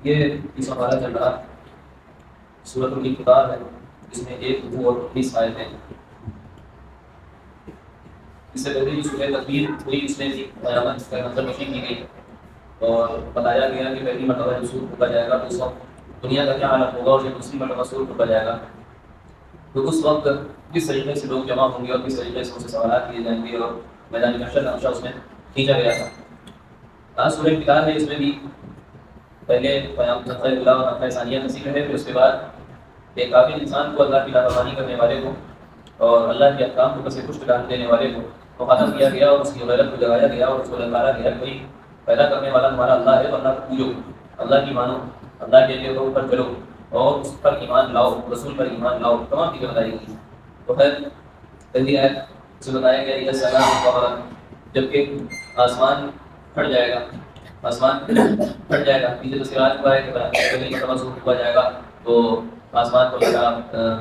یہ اس حوالہ چل رہا سورۃ الانفطار ہے، جس میں 1 رکوع اور 19 آیتیں ہیں۔ اس سے پہلے جو سورہ تکویر ہوئی اس میں بھی قیامت کا منظر کشی کی گئی اور بتایا گیا کہ پہلی مرتبہ جب سور پھونکا جائے گا تو اس وقت دنیا کا کیا حالت ہوگا، اور جب دوسری مرتبہ سور پھونکا جائے گا تو اس وقت کس طریقے سے لوگ جمع ہوں گے اور کس طریقے سے ان سے سوالات کیے جائیں گے، اور میدان محشر کا نقشہ اس میں کھینچا گیا تھا۔ آج سورہ انفطار ہے، اس میں بھی پہلے نفع اولیٰ اور نفع ثانیہ کا ذکر ہے، پھر اس کے بعد ایک کافر انسان کو اللہ کی نافرمانی کرنے والے کو اور اللہ کے احکام کو کسے کچھ ڈال دینے والے کو ختم کیا گیا اور اس کی غیرت کو جگایا گیا اور اس کو للکارا گیا، کوئی پیدا کرنے والا تمہارا اللہ ہے تو اللہ کو پوجو، اللہ کی مانو، اللہ کے لیے پر چلو اور اس پر ایمان لاؤ، رسول پر ایمان لاؤ، تمام چیزیں بتائی گئی۔ تو خیر پہلی آیت سے بتایا گیا یہ سلام اور جبکہ آسمان پھٹ جائے گا، آسمان پھٹ جائے گا، پیچھے تذکرات ہوا ہے کہ پہلی مرتبہ سور پھونکا جائے گا تو آسمان کو لگا،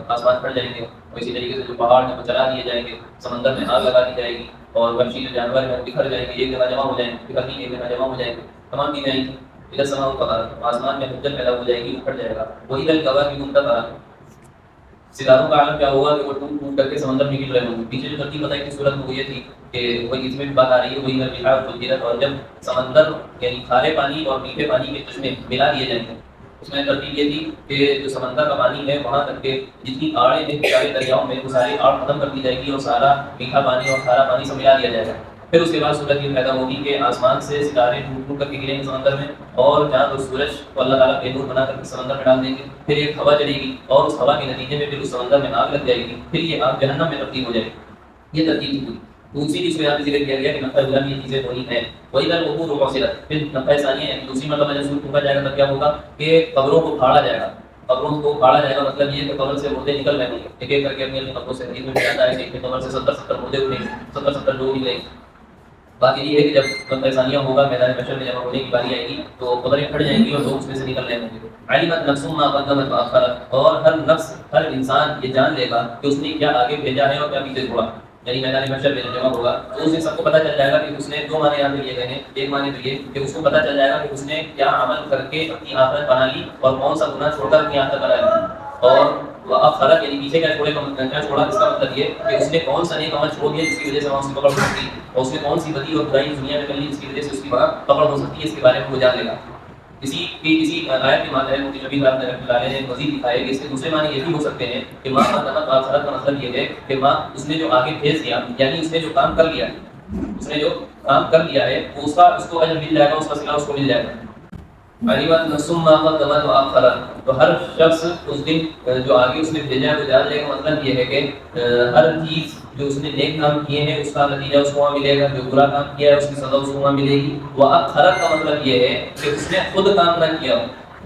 آسمان پھٹ جائیں گے، اور اسی طریقے سے جو پہاڑ ہیں وہ چلا دیے جائیں گے، سمندر میں آگ لگا دی جائے گی اور وحشی جو جانور ہیں وہ بکھر جائیں گے، ایک جگہ جمع ہو جائیں گے، بکھر نہیں ایک جگہ جمع ہو جائیں گے، تمام چیزیں آئیں گی۔ ادھر سما آسمان میں حجت پیدا ہو جائے گی، پھٹ جائے گا، وہی دل گواہ کی منتظر ستاروں کا عالم کیا ہوگا کہ وہ ٹوٹ ٹوٹ کر کے سمندر میں گر رہے ہوں گے۔ پیچھے جو ترتیب بتائی تھی صورت میں وہ یہ تھی کہ وہی اس میں بھی بات آ رہی ہے، وہی بحار فجرت، اور جب سمندر یعنی کھارے پانی اور میٹھے پانی کے چشمے ملا دیے جائیں گے، اس میں ترتیب یہ تھی کہ جو سمندر کا پانی ہے وہاں تک کہ جتنی آڑیں ہیں سارے دریاؤں میں وہ ساری آڑ ختم کر دی جائے گی اور سارا میٹھا پانی اور کھارا پانی سے ملا دیا جائے گا۔ پھر اس کے بعد صورت یہ پیدا ہوگی کہ آسمان سے ستارے ٹوٹ ٹوٹ کر کے گریں گے سمندر میں، اور چاند اور سورج کو اللہ تعالیٰ بے نور بنا کر کے سمندر میں ڈال دیں گے، پھر ایک ہوا چلے گی اور اس ہوا کے نتیجے میں پھر اس سمندر میں آگ لگ جائے گی، پھر یہ آگ جہنم میں تبدیل ہو جائے گی۔ یہ ترتیب ہوئی دوسری چیز کو یہاں پہ ذکر کیا گیا کہ نفع اولیٰ میں یہ چیزیں وہی ہیں، وہی در وقوع وحصلت۔ پھر نفع ثانیہ ہے، دوسری مرتبہ جب سور پھونکا جائے گا تب کیا ہوگا کہ قبروں کو پھاڑا جائے گا، قبروں کو پھاڑا جائے گا، مطلب یہ کہ قبر سے مردے نکل رہے ہوں گے، ایک ایک کر کے اپنی اپنی قبروں سے، حدیث میں بھی آتا ہے کہ ایک قبر سے 70 مردے اٹھیں گے، 70 لوگ نکلیں گے۔ بات یہ ہے کہ جب نفع ثانیہ ہوگا، میدان محشر میں جمع ہونے کی باری آئے گی تو قبریں پھٹ جائیں گی اور لوگ اس میں سے نکل رہے ہوں گے۔ علمت نفس ما قدمت وأخرت، اور ہر نفس ہر انسان یہ جان لے گا کہ اس نے کیا آگے بھیجا ہے اور کیا پیچھے چھوڑا، یعنی میدان محشر میں جمع ہوگا تو اسے سب کو پتہ چل جائے گا کہ اس نے دو معنی یہاں پہ لیے گئے ہیں، ایک معنی تو یہ کہ اس کو پتہ چل جائے گا کہ اس نے کیا عمل کر کے اپنی آخرت بنا لی اور کون سا گناہ چھوڑ کر اپنی آخرت بنا لی، اور وأخرت یعنی پیچھے کیا چھوڑا، اس کا مطلب یہ کہ اس نے کون سا نیک عمل چھوڑ دیا جس کی وجہ سے وہاں اس کی پکڑ ہو سکتی ہے، اور اس نے کون سی بدی اور برائی دنیا میں کر لی جس کی وجہ سے اس کی پکڑ ہو سکتی ہے، اس کے بارے میں وہ جان لے گا۔ کسی آیت کے معنی ہے مفتی نبی صاحب نے رحمۃ اللہ علیہ نے مزید دکھایا کہ اس کے دوسرے معنی یہ بھی ہو سکتے ہیں کہ ماں قدمت وآخرت کا مطلب یہ ہے کہ ماں اس نے جو آگے بھیج دیا، یعنی اس نے جو کام کر لیا، اس نے جو کام کر لیا ہے وہ اس کو اجر مل جائے گا، اس کا صلہ اس کو مل جائے گا۔ علمت نفس ما قدمت وآخرت، تو ہر شخص اس دن جو آگے اس نے بھیجا ہے وہ جان لے گا، مطلب یہ ہے کہ ہر چیز جو اس نے نیک کام کیے ہیں اس کا نتیجہ اس کو وہاں ملے گا، جو برا کام کیا ہے اس کی سزا اس کو وہاں ملے گی۔ وآخرت کا مطلب یہ ہے کہ اس نے خود کام نہ کیا ہو،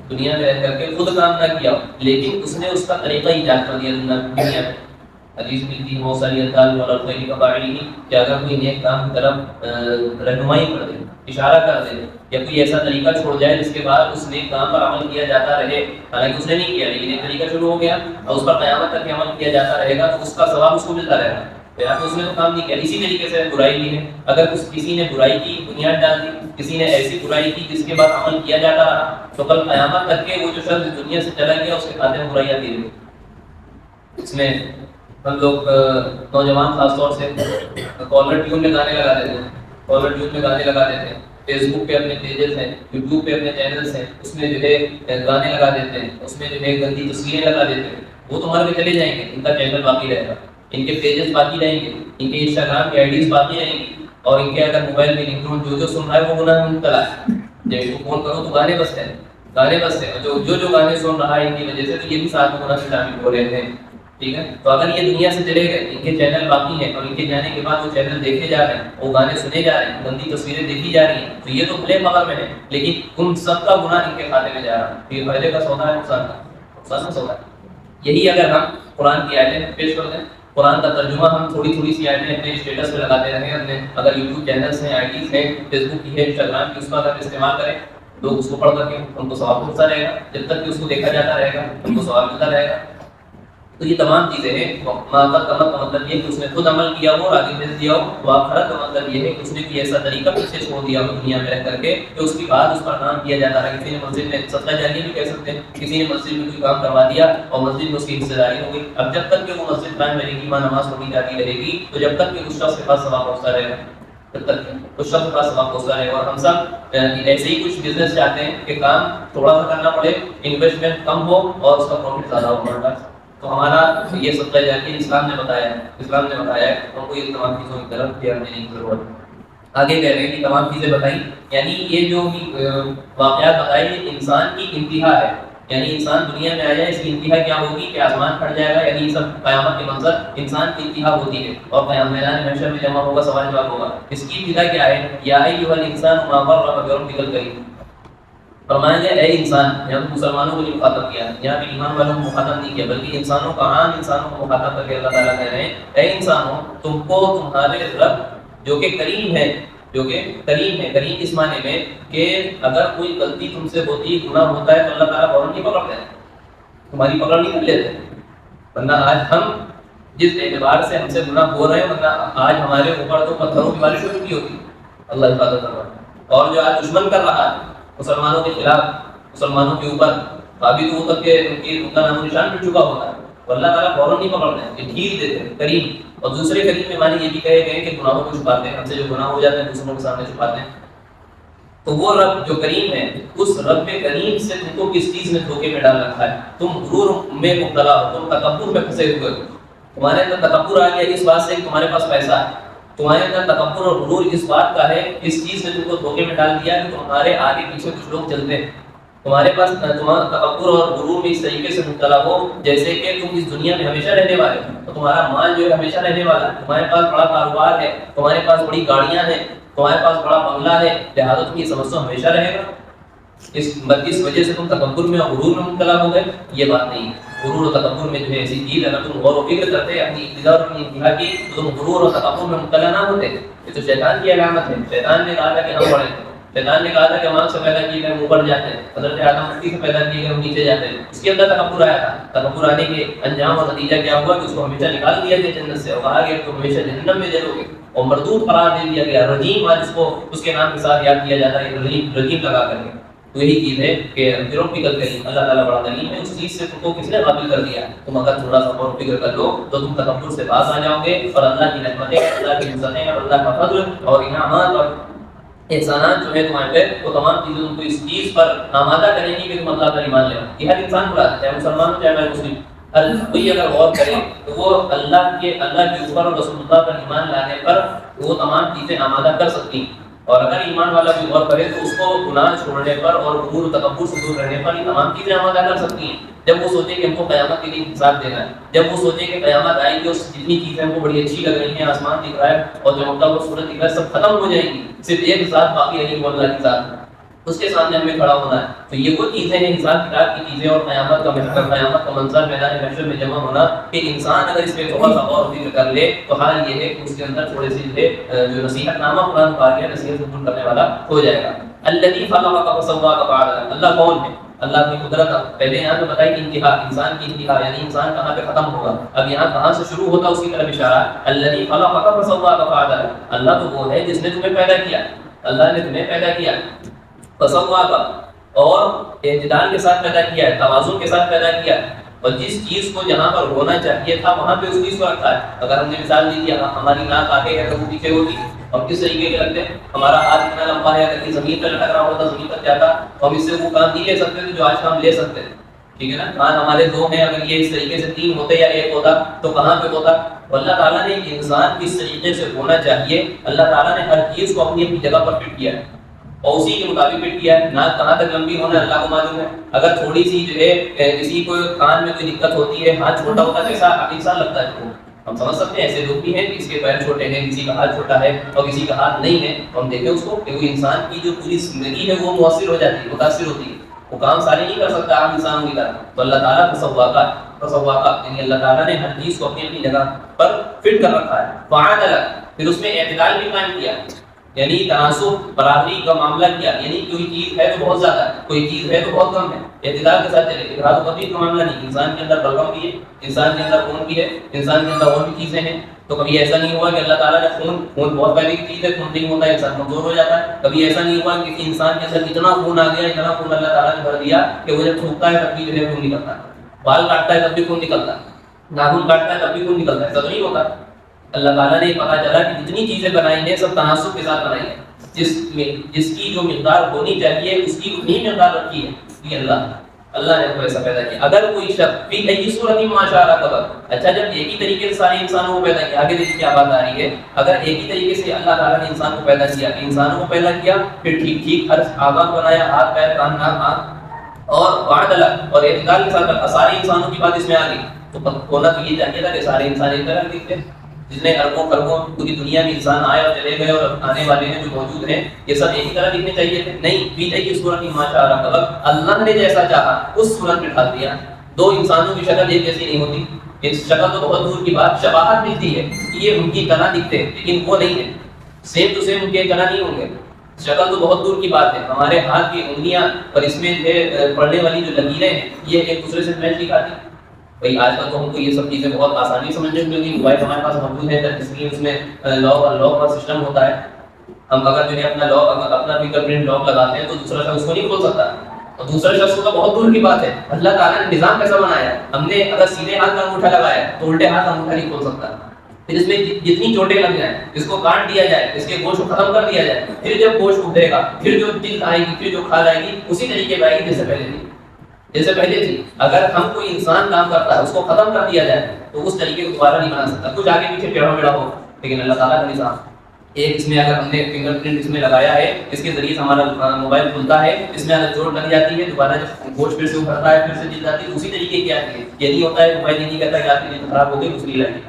دنیا میں رہ کر کے خود کام نہ کیا ہو، لیکن اس نے اس کا طریقہ ایجاد کر دیا دنیا میں۔ حدیث ملتی ہے موصلی الدال والخیر کفاعلہ، کہ اگر کوئی نیک کام کی طرف رہنمائی کر دے، اشارہ کر دے، یا کوئی ایسا طریقہ چھوڑ جائے جس کے بعد اس نیک کام پر عمل کیا جاتا رہے، حالانکہ اس نے نہیں کیا لیکن ایک طریقہ شروع ہو گیا اور اس پر قیامت تک عمل کیا جاتا رہے گا تو اس کا ثواب اس کو ملتا رہے گا، تو اس نے تو کام نہیں کیا۔ اسی طریقے سے برائی بھی ہے، اگر کسی نے برائی کی بنیاد ڈال دی، کسی نے ایسی برائی کی جس کے بعد عمل کیا جاتا رہا، تو کل قیامت تک کے وہ جو شخص دنیا سے چلا گیا اس کے کھاتے میں برائی آتی رہی۔ اس میں ہم لوگ نوجوان خاص طور سے کالر ٹیون میں گانے لگا دیتے ہیں، کالر ٹیون میں گانے لگا دیتے ہیں، فیس بک پہ اپنے پیجز ہیں، یوٹیوب پہ اپنے چینلز ہیں، اس میں جو ہے گانے لگا دیتے ہیں، اس میں جو ہے گندی تصویریں لگا دیتے ہیں، وہ تو مر کے چلے جائیں گے، ان کا چینل باقی رہے گا، ان کے پیجز باقی رہیں گے، ان کے انسٹاگرام کی آئی ڈیز باقی رہیں گی، اور ان کے اگر موبائل میں رنگ ٹون جو سن رہا ہے وہ گناہ میں مبتلا ہے۔ جب اس کو فون کرو تو گانے بجتے ہیں، گانے بجتے ہیں، جو گانے سن رہا ہے ان کی وجہ سے تو یہ بھی ساتھ میں گناہ میں شامل ہو رہے ہیں، ٹھیک ہے۔ تو اگر یہ دنیا سے چلے گئے، ان کے چینل باقی ہیں اور ان کے جانے کے بعد وہ چینل دیکھے جا رہے ہیں، وہ گانے سنے جا رہے ہیں، گندی تصویریں دیکھی جا رہی ہیں، تو یہ تو بھلے مگر میں ہے لیکن ان سب کا گناہ ان کے کھاتے میں جا رہا ہے، یہ فائدے کا سودا ہے نقصان کا سودا ہے۔ یہی اگر ہم قرآن کی آیتیں پیش کر دیں، قرآن کا ترجمہ ہم تھوڑی سی آیتیں اپنے اسٹیٹس پہ لگاتے رہیں، اپنے اگر یوٹیوب چینلس ہیں، آئی ڈیز ہیں، فیس بک کی ہے، انسٹاگرام کی، اس کا اگر استعمال کریں، لوگ اس کو پڑھ کر کے ان کو ثواب ملتا رہے گا، جب تک کہ اس کو دیکھا جاتا رہے گا ان کو ثواب ملتا رہے گا۔ تو یہ تمام چیزیں ہیں. ماقد کمت کا مطلب یہ ہے کہ اس نے خود عمل کیا ہو اور آگے بھیج دیا ہو. واخرت کا مطلب یہ ہے کہ اس نے کوئی ایسا طریقہ پیچھے چھوڑ دیا ہو دنیا میں رہ کر کے کہ اس کے بعد اس پر نام کیا جاتا رہا. کسی نے مسجد میں صدقہ جاریہ بھی کہہ سکتے ہیں, کسی نے مسجد میں کوئی کام کروا دیا اور مسجد میں اس کی حصہ داری ہو گئی. اب جب تک کہ وہ مسجد قائم رہے گی, وہاں نماز پڑھی جاتی رہے گی, تو جب تک کہ اس شخص کے پاس ثواب پہنچتا رہے گا, جب تک اس شخص کے پاس ثواب پہنچتا رہے گا. اور ہم سب ایسے ہی کچھ بزنس چاہتے ہیں کہ کام تھوڑا سا کرنا پڑے, انویسٹمنٹ کم ہو اور اس کا پروفٹ زیادہ ہو پڑتا. تو ہمارا یہ صدقہ جاریہ اسلام نے بتایا ہے, ہم کو یہ تمام چیزوں کی طرف دھیان دینے کی ضرورت ہے. آگے کہہ رہے ہیں کہ تمام چیزیں بتائیں, یعنی یہ جو واقعات بتائے یہ انسان کی انتہا ہے. یعنی انسان دنیا میں آیا, اس کی انتہا کیا ہوگی کہ آسمان پھٹ جائے گا. یعنی سب قیامت کے منظر انسان کی انتہا ہوتی ہے اور قیامت میدان محشر میں جمع ہوگا, سوال جواب ہوگا. اس کی ابتدا کیا ہے؟ یا ایھا الانسان ما غرک بربک الکریم. فرمایا گیا اے انسان, یہاں مسلمانوں کو مخاطب کیا, یہاں بھی ایمان والوں کو مخاطب نہیں کیا بلکہ انسانوں کا, عام انسانوں کو مخاطب کر کے اللہ تعالیٰ کہہ رہے ہیں اے انسانوں, تم کو تمہارے رب جو کہ کریم ہے, کریم اس معنی میں کہ اگر کوئی غلطی تم سے ہوتی, گناہ ہوتا ہے تو اللہ تعالیٰ فوراً نہیں پکڑتے ہیں, تمہاری پکڑ نہیں کر لیتے. ورنہ آج ہم جس اعتبار سے ہم سے گناہ ہو رہے ہیں, ورنہ آج ہمارے اوپر تو پتھروں کی بارش ہو چکی ہوتی, اللہ حفاظت کر رہا ہے. اور جو آج دشمن کر رہا ہے مسلمانوں کے خلاف, مسلمانوں کے اوپر ثابت ہو کر کے ان کا نام و نشان مٹ چکا ہوتا ہے, تو اللہ تعالیٰ فوراً نہیں پکڑتے ہیں, یہ ڈھیل دیتے ہیں. کریم. اور دوسرے کریم میں معنی یہ بھی کہے گئے کہ گناہوں کو چھپاتے ہیں, ہم سے جو گناہ ہو جاتے ہیں دوسروں کے سامنے چھپاتے ہیں. تو وہ رب جو کریم ہے, اس رب کریم سے تم کو کس چیز نے دھوکے میں ڈال رکھا ہے؟ تم غرور میں مبتلا ہو, تم تکبر میں پھنسے ہوئے ہو. تمہارے اندر تکبر آ گیا اس بات سے کہ تمہارے پاس پیسہ ہے, تمہارے اندر تکبر اور غرور اس بات کا ہے, اس چیز نے تم کو دھوکے میں ڈال دیا کہ تمہارے آگے پیچھے کچھ لوگ چلتے ہیں. تمہارے پاس تمہارا تکبر اور غرور میں اس طریقے سے مبتلا ہو جیسے کہ تم اس دنیا میں ہمیشہ رہنے والے ہو, تو تمہارا مال جو ہے ہمیشہ رہنے والا ہے, تمہارے پاس بڑا کاروبار ہے, تمہارے پاس بڑی گاڑیاں ہیں, تمہارے پاس بڑا بنگلہ ہے, لہٰذا تم یہ سمجھو ہمیشہ رہے گا. اس وجہ سے تم تکبر میں اور غرور میں مبتلا ہو گئے. یہ بات نہیں ہے. غرور و تکبر میں جو ہے ایسی چیز اگر تم غور و فکر کرتے اپنی ابتدا اور اپنی انتہا کی, تو تم غرور اور تکبر میں مبتلا نہ ہوتے. یہ تو شیطان کی علامت ہے. شیطان نے کہا تھا کہ ہم بڑے ہیں, شیطان نے کہا تھا کہ ہم آنکھ سے پیدا کیے گئے ہم اوپر جاتے ہیں, حضرت آدم مٹی سے پیدا کیے گئے ہم نیچے جاتے ہیں. اس کے اندر تکبر آیا تھا. تکبر آنے کے انجام اور نتیجہ کیا ہوا کہ اس کو ہمیشہ نکال دیا گیا جنت سے, اور کہا گیا کہ ہمیشہ جہنم میں جلو گے, اور مردود قرار دے دیا گیا. رجیم, آج اس کو اس کے نام کے ساتھ یاد کیا جاتا ہے, رجیم لگا کر کے. تو یہی چیز ہے کہ ربک الکریم, اللہ تعالیٰ بڑا کریم ہے. اس چیز سے تم کو کس نے قابل کر دیا؟ تم اگر تھوڑا سا غور و فکر کر لو تو تم تکبر سے باز آ جاؤ گے, اور اللہ کی رحمتیں, اللہ کی عزتیں اور اللہ کا فضل اور انعامات اور احسانات جو ہے تمہارے پہ, وہ تمام چیزیں تم کو اس چیز پر آمادہ کریں گی کہ تم اللہ کا ایمان لے آؤ. یہ ہر انسان بلا ہے, چاہے مسلمان ہو چاہے غیر مسلم. ہر کوئی اگر غور کرے تو وہ اللہ کے اوپر اور رسول اللہ پر ایمان لانے پر وہ تمام چیزیں آمادہ کر سکتی ہیں. اور اگر ایمان والا بھی غور کرے تو اس کو گناہ چھوڑنے پر اور غرور و تکبر سے دور رہنے پر یہ تمام چیزیں آمادہ کر سکتی ہیں. جب وہ سوچے کہ ہم کو قیامت کے لیے حساب دینا ہے, جب وہ سوچے کہ قیامت آئے گی اور جتنی چیزیں ہم کو بڑی اچھی لگ رہی ہیں, آسمان دکھ رہا ہے اور چمکتا ہوا سورج دکھ رہا ہے, سب ختم ہو جائیں گی, صرف ایک ذات باقی رہے گی, وہ اللہ کی ذات, اس کے سامنے ہمیں کھڑا ہونا ہے. تو یہ وہ چیزیں ہیں حساب کتاب کی چیزیں, اور قیامت کا منظر میدان محشر میں جمع ہونا, کہ انسان اگر اس پہ تھوڑا سا غور و فکر کر لے تو حال یہ ہے کہ اس کے اندر تھوڑے سے جو نصیحت نامہ قرآن پاک ہے, نصیحت قبول کرنے والا ہو جائے گا. الذی خلقک فسواک فعدلک, اللہ کون ہے؟ اللہ کی قدرت. پہلے یہاں پہ بتائی کہ انتہا, انسان کی انتہا, یعنی انسان کہاں پہ ختم ہوگا. اب یہاں کہاں سے شروع ہوتا اس کی طرف اشارہ. الذی خلقک فسواک فعدلک, اللہ تو وہ ہے جس نے تمہیں پیدا کیا, اللہ نے تمہیں پیدا کیا. فسواک, اور اعتدال کے ساتھ پیدا کیا ہے, توازن کے ساتھ پیدا کیا ہے, اور جس چیز کو جہاں پر ہونا چاہیے تھا وہاں پہ اس چیز کو رکھا ہے. اگر ہم نے مثال دی تھی ہماری ناک آگے ہے تو وہ پیچھے ہوگی, اور کس طریقے کے رکھتے ہیں, ہمارا ہاتھ اتنا لمبا ہے, اگر یہ زمین پر لٹک رہا ہوتا زمین پر جاتا تو ہم اس سے وہ کام نہیں لے سکتے تھے جو آج کام لے سکتے ہیں. ٹھیک ہے نا, کان ہمارے دو ہیں, اگر یہ اس طریقے سے تین ہوتے یا ایک ہوتا تو کہاں پہ ہوتا. اللہ تعالیٰ نے انسان کس طریقے سے ہونا چاہیے, اللہ تعالیٰ نے ہر چیز کو اپنی اپنی جگہ پر فٹ کیا ہے, اور اسی کے مطابق فٹ کیا ہے. ناک کہاں تک لمبی ہونا ہے اللہ کو معلوم ہے. اگر تھوڑی سی جو ہے کسی کو کان میں کوئی دقت ہوتی ہے, ہاتھ چھوٹا ہوتا ہے, کیسا انسان لگتا ہے. ہم سمجھ سکتے ہیں ایسے لوگ بھی ہیں کہ اس کے پیر چھوٹے ہیں, کسی کا ہاتھ چھوٹا ہے اور کسی کا ہاتھ نہیں ہے, تو ہم دیکھیں اس کو کہ وہ انسان کی جو پوری زندگی ہے وہ مؤثر ہو جاتی ہے, متاثر ہوتی ہے, وہ کام سارے نہیں کر سکتا عام انسانوں کی طرح. تو اللہ تعالیٰ فسواک, یعنی اللہ تعالیٰ نے ہر چیز کو اپنی اپنی جگہ پر فٹ کر رکھا ہے. فعدلک, پھر اس میں اعتدال بھی قائم کیا. یعنی تناسب برابری کا معاملہ کیا، یعنی کوئی چیز ہے تو بہت زیادہ ہے، کوئی چیز ہے تو بہت کم ہے، اعتدال کے ساتھ چلے، افراط و تفریط کا معاملہ نہیں. انسان کے اندر بلغم بھی ہے، انسان کے اندر خون بھی ہے، انسان کے اندر اور بھی چیزیں ہیں. تو کبھی ایسا نہیں ہوا کہ اللہ تعالیٰ نے خون بہت پہلے کی چیز ہے، خون نہیں ہوتا ہے انسان کمزور ہو جاتا ہے. کبھی ایسا نہیں ہوا کہ انسان کے اندر اتنا خون آ گیا، اتنا خون اللہ تعالیٰ نے بھر دیا کہ وہ جب تھوکتا ہے تب بھی جو ہے خون نکلتا ہے، بال کاٹتا ہے تب بھی خون نکلتا ہے، ناخن کاٹتا ہے تب بھی خون نکلتا ہے. ایسا تو نہیں ہوتا. اللہ تعالیٰ نے پتا چلا کہ جتنی چیزیں بنائی ہیں سب تناسب کے ساتھ بنائی ہیں، جس کی جو مقدار ہونی چاہیے اس کی اتنی مقدار رکھی ہے. یہ اللہ نے کو ایسا پیدا کیا. اگر کوئی شخص فی ای صورت ما شاء قبر، اچھا جب ایک ہی طریقے سے سارے انسانوں کو پیدا کیا، آگے دیکھیے کیا بات آ رہی ہے. اگر ایک ہی طریقے سے اللہ تعالیٰ نے انسان کو پیدا کیا، انسانوں کو پیدا کیا، پھر ٹھیک ٹھیک ہر اعضاء بنایا، ہاتھ پیر کان ناک آنکھ، اور وعدل اور اعتدال کے ساتھ سارے انسانوں کی بات اس میں آ گئی، تو ہونا تو یہ چاہیے تھا کہ سارے انسان ایک طرح دکھتے. جتنے اربوں خربوں پوری دنیا میں انسان آئے اور چلے گئے اور آنے والے ہیں جو موجود ہیں، یہ سب ایک ہی طرح دکھنے چاہیے تھے. نہیں، فی ای صورت ما شاء قبر، اللہ نے جیسا چاہا اس صورت میں ڈال دیا. دو انسانوں کی شکل ایک جیسی نہیں ہوتی، اس شکل تو بہت دور کی بات، شباہت ملتی ہے کہ یہ ان کی طرح دکھتے ہیں لیکن وہ نہیں ہے، سیم ٹو سیم ان کے طرح نہیں ہوں گے. شکل تو بہت دور کی بات ہے، ہمارے ہاتھ کی انگلیاں اور اس میں پڑنے والی جو لکیریں ہیں یہ ایک دوسرے سے میچ نہیں کھاتی. بھائی آج کل تو ہم کو یہ سب چیزیں بہت آسانی سمجھنے میں ملتی، موبائل ہمارے پاس موجود ہے، اس لیے اس میں لاک کا سسٹم ہوتا ہے. ہم اگر جو ہے اپنا فنگر پرنٹ لاک لگاتے ہیں تو دوسرا شخص اس کو نہیں کھول سکتا، اور دوسرے شخص کو تو بہت دور کی بات ہے. اللہ تعالیٰ نے نظام کیسا بنایا ہے، ہم نے اگر سیدھے ہاتھ کا انگوٹھا لگایا تو الٹے ہاتھ انگوٹھا نہیں کھول سکتا. پھر اس میں جتنی چوٹیں لگ جائیں، اس کو کاٹ دیا جائے، اس کے گوشت کو ختم کر دیا جائے، پھر جب گوشت ابھرے گا، پھر جو دل آئے گی، پھر جو کھال آئے گی، اسی طریقے سے آئے گی جیسے پہلے تھی. اگر ہم کوئی انسان کام کرتا ہے اس کو ختم کر دیا جائے تو اس طریقے کو دوبارہ نہیں بنا سکتا، کچھ آگے پیچھے ٹیڑھا میڑھا ہو. لیکن اللہ تعالیٰ کا نظام ایک، اس میں اگر ہم نے فنگر پرنٹ اس میں لگایا ہے، اس کے ذریعے سے ہمارا موبائل کھلتا ہے، اس میں اگر چوٹ لگ جاتی ہے دوبارہ جب گوشت پھر سے ابھرتا ہے، پھر سے جل جاتی ہے، اسی طریقے کی آتی ہے. یہ نہیں ہوتا ہے موبائل یہ نہیں کہتا کہ آپ کی نیند خراب ہو گئی دوسری لائن.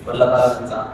اللہ تعالیٰ کا نظام.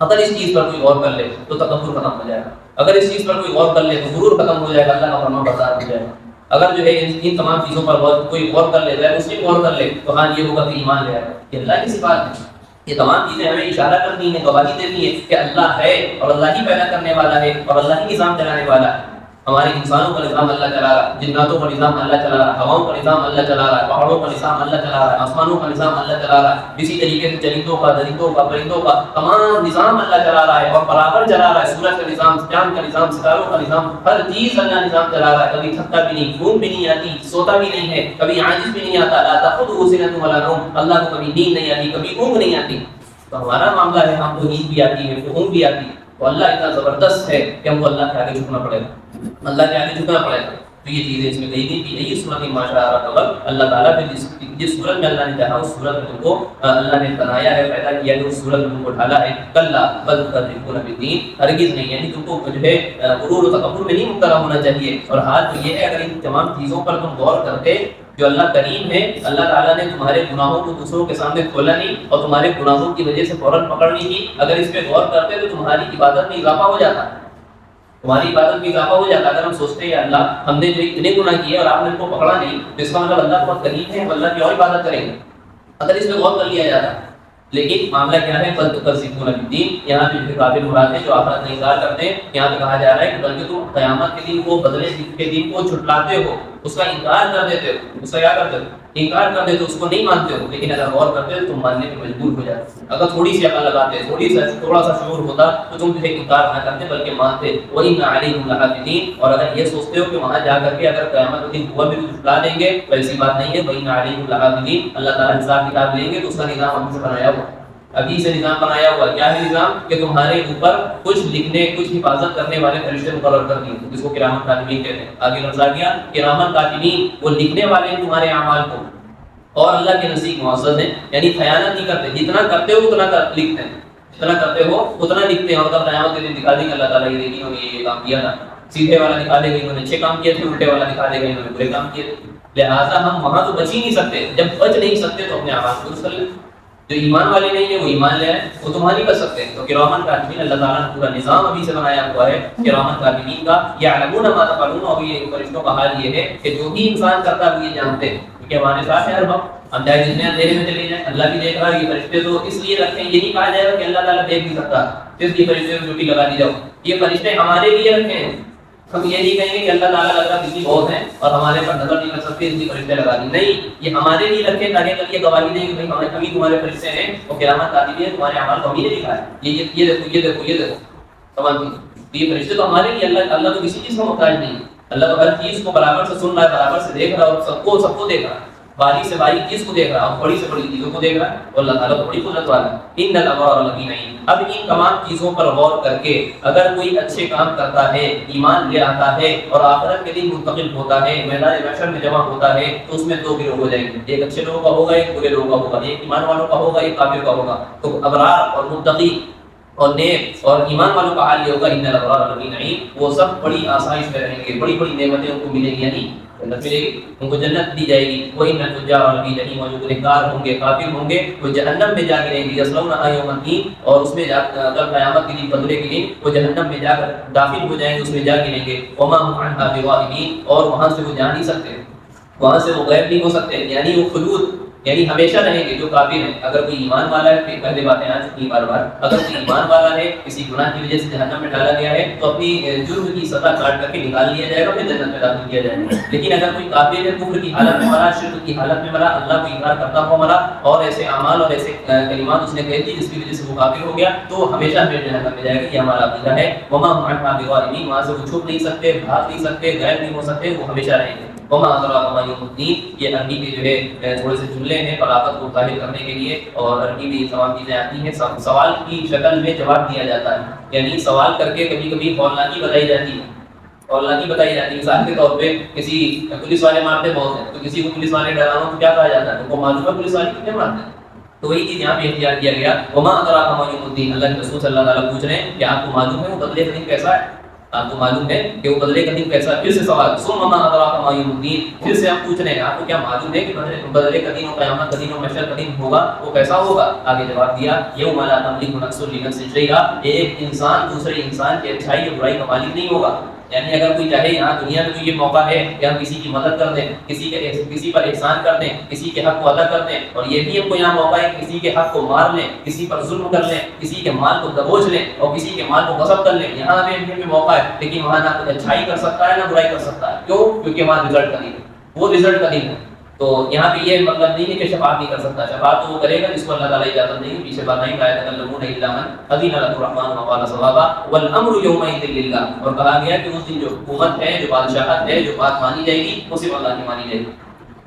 اگر اس چیز پر کوئی غور کر لے تو تکبر ختم ہو جائے گا، اگر اس چیز پر کوئی غور کر لے تو غرور ختم ہو جائے گا، اللہ کا فرمان بردار ہو جائے گا. اگر جو ہے ان تمام چیزوں پر کوئی غور کر لے، مسلم غور کر لے تو ہاں یہ ہوگا کہ ایمان لے آئے گا. یہ اللہ کی صفات ہے. یہ تمام چیزیں ہمیں اشارہ کرتی ہیں، گواہی دیتی ہیں کہ اللہ ہے اور اللہ ہی پیدا کرنے والا ہے اور اللہ ہی نظام چلانے والا ہے. ہمارے انسانوں کا نظام اللہ چلا رہا ہے، جناتوں کا نظام اللہ چلا رہا ہے، ہواؤں کا نظام اللہ چلا رہا ہے، پہاڑوں کا نظام اللہ چلا رہا ہے، آسمانوں کا نظام اللہ چلا رہا ہے. اسی طریقے سے چرندوں کا، درندوں کا، پرندوں کا تمام نظام اللہ چلا رہا ہے اور برابر چلا رہا ہے. سورج کا نظام، چاند کا نظام، ستاروں کا نظام، ہر چیز اللہ نظام چلا رہا ہے. کبھی تھکتا بھی نہیں، گھوم بھی نہیں آتی، سوتا بھی نہیں ہے، کبھی عاجز بھی نہیں آتا. لا تأخذہ سنۃ ولا نوم، اللہ کو کبھی نیند نہیں آتی، کبھی اونگ نہیں آتی. تو ہمارا معاملہ ہے ہم کو نیند بھی آتی ہے، اونگ بھی آتی ہے، تو اللہ اتنا زبردست ہے کہ ہم کو اللہ کے آگے جھکنا پڑے گا، اللہ کے آگے جھکنا پڑے گا. تو یہ چیزیں اس میں کہی گئی کہ یہی صورت ما شاء قبر، اللہ تعالیٰ نے جس صورت میں اللہ نے چاہا اس صورت میں تم کو اللہ نے بنایا ہے، پیدا کیا ہے، اس صورت میں تم کو ڈالا ہے. کلا بل تکذبون بالدین، ہرگز نہیں، یعنی تم کو جو ہے غرور و تکبر میں نہیں مبتلا ہونا چاہیے. اور حال تو یہ ہے اگر ان تمام چیزوں پر تم غور کرتے، جو اللہ کریم ہے، اللہ تعالیٰ نے تمہارے گناہوں کو دوسروں کے سامنے کھولا نہیں اور تمہارے گناہوں کی وجہ سے فوراً پکڑ نہیں کی. اگر اس پہ غور کرتے تو تمہاری عبادت میں اضافہ ہو جاتا، تمہاری عبادت میں اضافہ ہو جاتا. اگر ہم سوچتے ہیں اللہ ہم نے جو اتنے گناہ کیے اور آپ نے ان کو پکڑا نہیں، تو اس کا مطلب اللہ بہت کریم ہے، اللہ کی اور عبادت کریں گے، اگر اس پہ غور کر لیا جاتا. لیکن معاملہ کیا ہے، بل تکذبون بالدین، یہاں پہ قابل مراد ہے جو آخرت کا انکار کرتے ہیں. یہاں پہ کہا جا رہا ہے کہ بلکہ تم قیامت کے دن کو، بدلے کے دن کو جھٹلاتے ہو، اس کا انکار کر دیتے ہو. اس کا کیا کرتے ہو؟ انکار کر دیتے ہو، اس کو نہیں مانتے ہو. لیکن اگر غور کرتے ہو تو تم ماننے پہ مجبور ہو جاتے. اگر تھوڑی سی عقل لگاتے، تھوڑا سا شعور ہوتا تو تم جو ہے انکار نہ کرتے بلکہ مانتے. وَإِنَّ عَلَيْهِمْ لَحَافِظِينَ، اور اگر یہ سوچتے ہو کہ وہاں جا کر کے اگر قیامت کے دن ہوا بھی تو جھٹلا دیں گے، تو ایسی بات نہیں ہے. وَإِنَّ عَلَيْهِمْ لَحَافِظِينَ، اللہ تعالیٰ حساب کتاب لیں گے تو اس کا نظام ہم سے بنایا ہوا، ابھی سے نظام بنایا ہوا. کیا ہے نظام؟ کہ تمہارے اوپر کچھ لکھنے، کچھ حفاظت کرنے والے فرشتے مقرر کر دیے، جس کو کرامن کاتبین کہتے ہیں. آگے لفظ آ گیا کرامن کاتبین، وہ لکھنے والے ہیں تمہارے اعمال کو اور اللہ کے نزدیک معزز ہیں، یعنی خیانت نہیں کرتے. جتنا کرتے ہو اتنا لکھتے ہیں، جتنا کرتے ہو اتنا لکھتے ہیں. اور تب قیامت کے دن دکھا دیں گے اللہ تعالیٰ یہ دیکھیں انہوں نے یہ کام کیا تھا، سیدھے والا دکھا دے گا انہوں نے اچھے کام کیے تھے، الٹے والا دکھا دے گا انہوں نے برے کام کیے تھے. لہٰذا ہم وہاں تو بچ ہی نہیں سکتے. جب بچ نہیں سکتے تو اپنے اعمال کو درست کر لیں. جو ایمان والے نہیں ہیں وہ ایمان لے آئے، وہ تمہاری کر سکتے ہیں. تو کرامن کاتبین، اللہ تعالیٰ نے پورا نظام ابھی سے بنایا ہوا ہے کرامن کاتبین کا. یعلمون ما تفعلون، اور یہ فرشتوں کا حال یہ ہے کہ جو بھی انسان کرتا ہے وہ یہ جانتے ہیں، کیونکہ ہمارے ساتھ ہے ہر وقت. ہم چاہے جتنے اندھیرے میں چلے جائیں اللہ بھی دیکھ رہا ہے. یہ فرشتے تو اس لیے رکھتے ہیں، یہ نہیں کہا جائے گا کہ اللہ تعالیٰ دیکھ نہیں سکتا. صرف یہ فرشتے ڈیوٹی لگا دی جاؤ. یہ فرشتے ہمارے لیے رکھے ہیں. ہم یہ نہیں کہیں گے کہ اللہ تعالیٰ لگ رہا کسی اور ہیں اور ہمارے پر نظر نہیں کر سکتے اس لیے فرشتے لگا دی. نہیں, یہ ہمارے لیے رکھے تاکہ کل یہ گواہی دیں کہ بھائی ہمارے کبھی تمہارے فرشتے ہیں اور قیامت آتی ہے تمہارے اعمال کو ہم ہی نے لکھا ہے. یہ دیکھو یہ دیکھو یہ دیکھو سمجھ گئے. یہ فرشتے تو ہمارے لیے, اللہ تو کسی چیز کا محتاج نہیں. اللہ تو ہر چیز کو برابر سے سن رہا ہے, برابر سے دیکھ رہا ہے اور سب کو دیکھ رہا ہے. باریک سے باریک چیز کو دیکھ رہا ہے اور بڑی سے بڑی چیزوں کو دیکھ رہا ہے. اور اللہ تعالیٰ بڑی قدرت والا ہے. ان الابرار لفی نعیم. اب ان تمام چیزوں پر غور کر کے اگر کوئی اچھے کام کرتا ہے, ایمان لے آتا ہے اور آخرت کے دن منتقل ہوتا ہے, میدان محشر میں جمع ہوتا ہے, تو اس میں دو گروہ ہو جائیں گے. ایک اچھے لوگوں کا ہوگا, ایک برے لوگوں کا ہوگا. ایک ایمان والوں کا ہوگا, ایک کافر کا ہوگا. تو ابرار اور متقی اور نیک اور ایمان والوں کا حال یہ ہوگا ان الابرار لفی نعیم. وہ سب بڑی آسائش میں رہیں گے, بڑی بڑی نعمتیں ان کو ملیں گی, یعنی جنت ملے گی, ان کو جنت دی جائے گی. وہی ان الفجار لفی جحیم. اور جو گنہگار ہوں گے, کافر ہوں گے, وہ جہنم میں جا گریں گے. یصلونها یوم الدین. اور اس میں جا کر قیامت کے دن, بدلے کے دن وہ جہنم میں جا کر داخل ہو جائیں گے, اس میں جا گریں گے. وما هم عنها بغائبین. اور وہاں سے وہ جا نہیں سکتے, وہاں سے وہ غائب نہیں ہو سکتے, یعنی وہ خلود یعنی ہمیشہ رہیں گے. جو کافر ہیں, اگر کوئی ایمان والا ہے, پہلے باتیں آ چکی بار بار, اگر کوئی ایمان والا ہے کسی گناہ کی وجہ سے جہنم میں ڈالا گیا ہے تو اپنی جرم کی سزا کاٹ کر کے نکال لیا جائے گا, پھر جنت میں داخل کیا جائے گا. لیکن اگر کوئی کافر ہے, کفر کی حالت میں مرا, شرک کی حالت میں مرا, اللہ کو انکار کرتا ہوا مرا اور ایسے اعمال اور ایسے کلمات اس نے کہہ دی جس کی وجہ سے وہ کافر ہو گیا, تو ہمیشہ جہنم میں جائے گا. یہ ہمارا عقیدہ ہے. وما هم عنها بغائبین. وہاں سے وہ چھپ نہیں سکتے, بھاگ نہیں سکتے, غائب نہیں ہو سکتے, وہ ہمیشہ رہیں گے. وما ادراک ما یوم الدین. یہ عربی کے جو ہے تھوڑے سے جملے ہیں بلاغت کو ظاہر کرنے کے لیے, اور عربی میں تمام چیزیں آتی ہیں. سوال کی شکل میں جواب دیا جاتا ہے, یعنی سوال کر کے کبھی کبھی ہولناکی بتائی جاتی ہے. ہولناکی بتائی جاتی ہے مثال کے طور پہ, کسی پولیس والے مارتے بہت ہیں, تو کسی کو پولیس والے ڈرانا تو کیا کہا جاتا ہے, تو وہ معلوم ہے پولیس والے کتنے مارتے ہیں. تو وہی چیز یہاں پہ اختیار کیا گیا. وما ادراک ما یوم الدین. اللہ کے رسول صلی اللہ علیہ وسلم پوچھ رہے ہیں کہ آپ کو معلوم ہے وہ بدلے کا دن کیسا ہے, آپ کو معلوم ہے کہ وہ بدلے کا دن کیسا ہے. پھر سے سوال, ثم ما ادراک ما یوم الدین. پھر سے ہم پوچھ رہے ہیں آپ کو کیا معلوم ہے کہ بدلے کا دن اور قیامت کا دن اور محشر کا دن ہوگا, وہ کیسا ہوگا. آگے جواب دیا, یوم لا تملک نفس لنفس شیئا. ایک انسان دوسرے انسان کی اچھائی اور برائی کا مالک نہیں ہوگا. یعنی اگر کوئی چاہے یہاں دنیا میں تو یہ موقع ہے کہ ہم کسی کی مدد کر دیں, کسی پر احسان کر دیں, کسی کے حق کو ادا کر دیں, اور یہ بھی ہم کو یہاں موقع ہے کہ کسی کے حق کو مار لیں, کسی پر ظلم کر لیں, کسی کے مال کو دبوچ لیں اور کسی کے مال کو غصب کر لیں. یہاں بھی موقع ہے, لیکن وہاں نہ کوئی اچھائی کر سکتا ہے نہ برائی کر سکتا ہے. کیوں؟ کیونکہ وہاں رزلٹ کا دن ہے, وہ رزلٹ کا دن ہے. تو یہاں پہ یہ مطلب نہیں ہے کہ شفاعت نہیں کر سکتا. شفاعت تو وہ کرے گا جس کو اللہ تعالیٰ اجازت دے گی. پیچھے بات نہیں لا یتکلمون الا من اذن له الرحمن وقال صوابا والامر یومئذ للہ. اور کہا گیا کہ اس دن جو حکومت ہے, جو بادشاہت ہے, جو بات مانی جائے گی وہ صرف اللہ کی مانی جائے گی.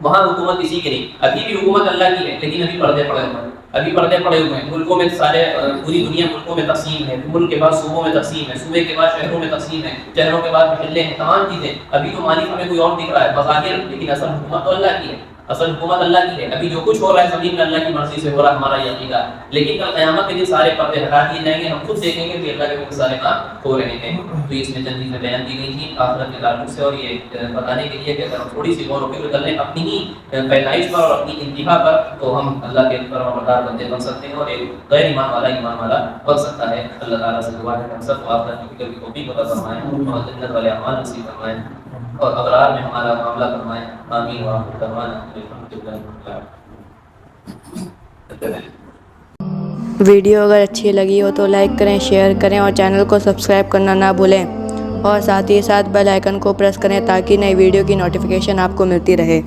وہاں حکومت کسی کی نہیں. ابھی بھی حکومت اللہ کی ہے, لیکن ابھی پردے پڑے ہوئے ہیں, ابھی پردے پڑے ہوئے ہیں. ملکوں میں سارے, پوری دنیا ملکوں میں تقسیم ہے, ملک کے بعد صوبوں میں تقسیم ہے, صوبے کے بعد شہروں میں تقسیم ہے, شہروں کے بعد محلے ہیں, تمام چیزیں. ابھی تو مالک ہمیں کوئی اور دکھ رہا ہے بظاہر, لیکن اصل حکومت تو اللہ کی ہے, اصل حکومت اللہ کی ہے. ابھی جو کچھ ہو رہا ہے زمین میں اللہ کی مرضی سے ہو رہا ہے, ہمارا یہ عقیدہ ہے. لیکن کل قیامت کے دن سارے پردے ہٹا دیے جائیں گے, ہم خود دیکھیں گے کہ اللہ کے حکم سارے کام ہو رہے ہیں. تو اس میں چند چیزیں بیان کی گئی تھیں آخرت کے تعلق سے, اور یہ بتانے کے لیے کہ اگر ہم تھوڑی سی غور و فکر کر لیں اپنی ہی پیدائش پر اور اپنی انتہا پر, تو ہم اللہ کے فرمانبردار بندے بن سکتے ہیں اور ایک غیر ایمان والا بن سکتا ہے. اللہ تعالیٰ سے دعا ہے کہ ہم سب کو آخرت کی فکر کی توفیق عطا فرمائیں اور جنت والے اعمال نصیب فرمائیں اور ابرار میں ہمارا معاملہ فرمائیں. آمین وآخر دعوانا ویڈیو اگر اچھی لگی ہو تو لائک کریں, شیئر کریں اور چینل کو سبسکرائب کرنا نہ بھولیں, اور ساتھ ہی ساتھ بیل آئیکن کو پریس کریں تاکہ نئی ویڈیو کی نوٹیفیکیشن آپ کو ملتی رہے.